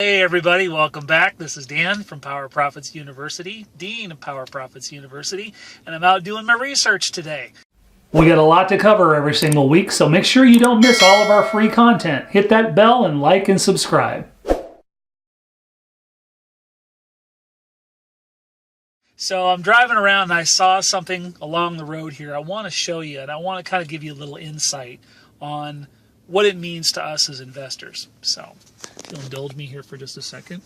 Hey everybody, welcome back. This is Dan from Power Profits University, Dean of Power Profits University, and I'm out doing my research today. We got a lot to cover every single week, so make sure you don't miss all of our free content. Hit that bell and like and subscribe. So I'm driving around and I saw something along the road here I want to show you, and I want to kind of give you a little insight on what it means to us as investors. So if you'll indulge me here for just a second.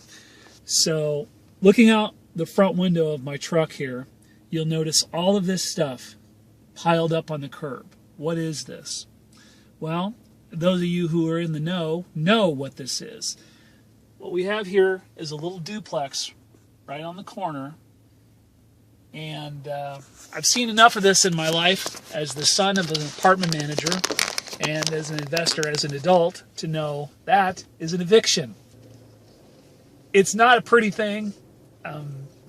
So looking out the front window of my truck here, you'll notice all of this stuff piled up on the curb. What is this? Well, those of you who are in the know what this is. What we have here is a little duplex right on the corner. And I've seen enough of this in my life as the son of an apartment manager and as an investor, as an adult, to know that is an eviction. It's not a pretty thing.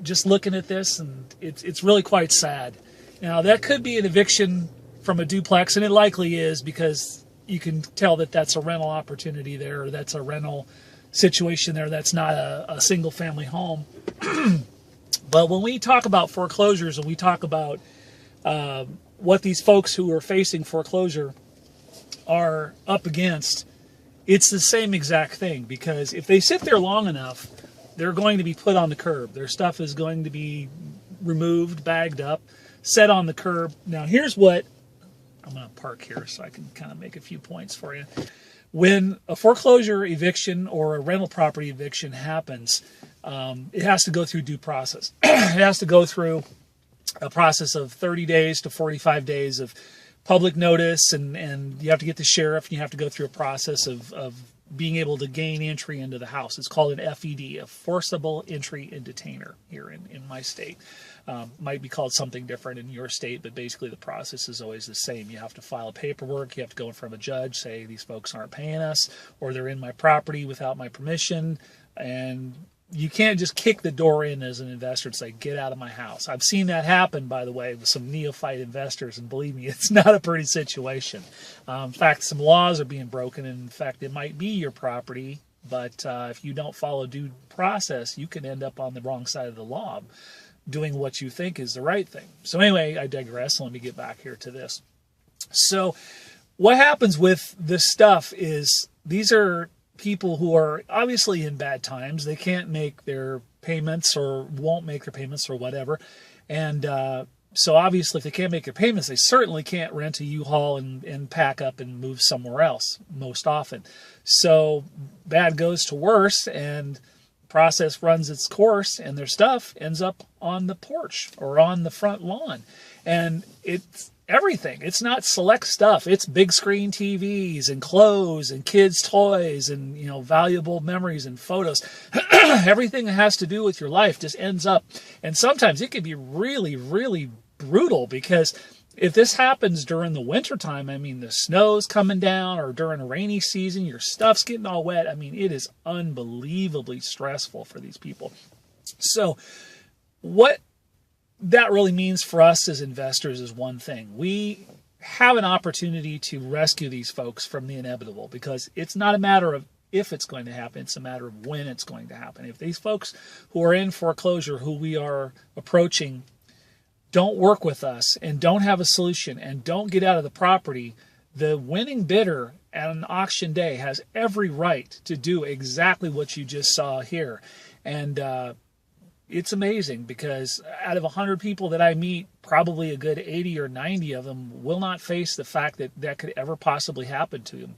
Just looking at this, and it's really quite sad. Now, that could be an eviction from a duplex, and it likely is, because you can tell that that's a rental opportunity there, or that's a rental situation there. That's not a single-family home. But when we talk about foreclosures and we talk about what these folks who are facing foreclosure are up against, it's the same exact thing, because if they sit there long enough, they're going to be put on the curb. Their stuff is going to be removed, bagged up, set on the curb. Now, here's what I'm going to park here so I can kind of make a few points for you. When a foreclosure eviction or a rental property eviction happens, it has to go through due process. It has to go through a process of 30 days to 45 days of public notice, and you have to get the sheriff, and you have to go through a process of being able to gain entry into the house. It's called an FED, a forcible entry and detainer here in my state. Might be called something different in your state, but basically the process is always the same. You have to file paperwork, you have to go in front of a judge, say these folks aren't paying us, or they're in my property without my permission, and you can't just kick the door in as an investor and say, get out of my house. I've seen that happen, by the way, with some neophyte investors, and believe me, it's not a pretty situation. In fact, some laws are being broken, and in fact, it might be your property, but if you don't follow due process, you can end up on the wrong side of the law, doing what you think is the right thing. So anyway, I digress. Let me get back here to this. So what happens with this stuff is these are people who are obviously in bad times. They can't make their payments or won't make their payments or whatever. And so obviously if they can't make their payments, they certainly can't rent a U-Haul and pack up and move somewhere else most often. So bad goes to worse, and process runs its course, and their stuff ends up on the porch or on the front lawn. And it's everything. It's not select stuff. It's big screen TVs and clothes and kids' toys and, valuable memories and photos. Everything that has to do with your life just ends up. And sometimes it can be really, really brutal, because if this happens during the wintertime, the snow's coming down, or during a rainy season, your stuff's getting all wet. It is unbelievably stressful for these people. So what that really means for us as investors is one thing. We have an opportunity to rescue these folks from the inevitable, because it's not a matter of if it's going to happen, it's a matter of when it's going to happen. If these folks who are in foreclosure, who we are approaching, don't work with us and don't have a solution and don't get out of the property, the winning bidder at an auction day has every right to do exactly what you just saw here. And it's amazing, because out of 100 people that I meet, probably a good 80 or 90 of them will not face the fact that that could ever possibly happen to them.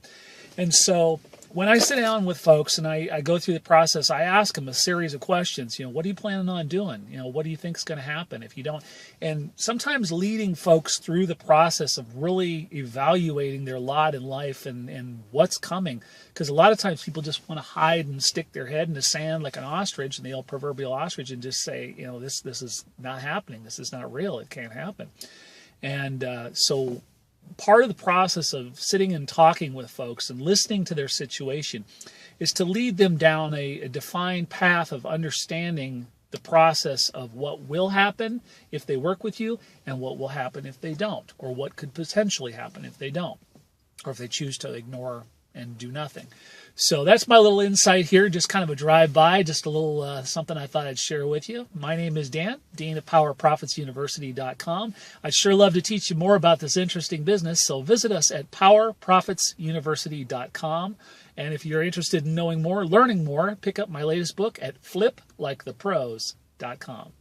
And so when I sit down with folks and I go through the process, I ask them a series of questions. What are you planning on doing? What do you think is going to happen if you don't? And sometimes leading folks through the process of really evaluating their lot in life and what's coming. Because a lot of times people just want to hide and stick their head in the sand like an ostrich, and the old proverbial ostrich, and just say, this is not happening. This is not real. It can't happen. And so part of the process of sitting and talking with folks and listening to their situation is to lead them down a defined path of understanding the process of what will happen if they work with you, and what will happen if they don't, or what could potentially happen if they don't, or if they choose to ignore and do nothing. So that's my little insight here, just kind of a drive-by, just a little something I thought I'd share with you. My name is Dan, Dean at PowerProfitsUniversity.com. I'd sure love to teach you more about this interesting business, so visit us at PowerProfitsUniversity.com. And if you're interested in knowing more, learning more, pick up my latest book at FlipLikeThePros.com.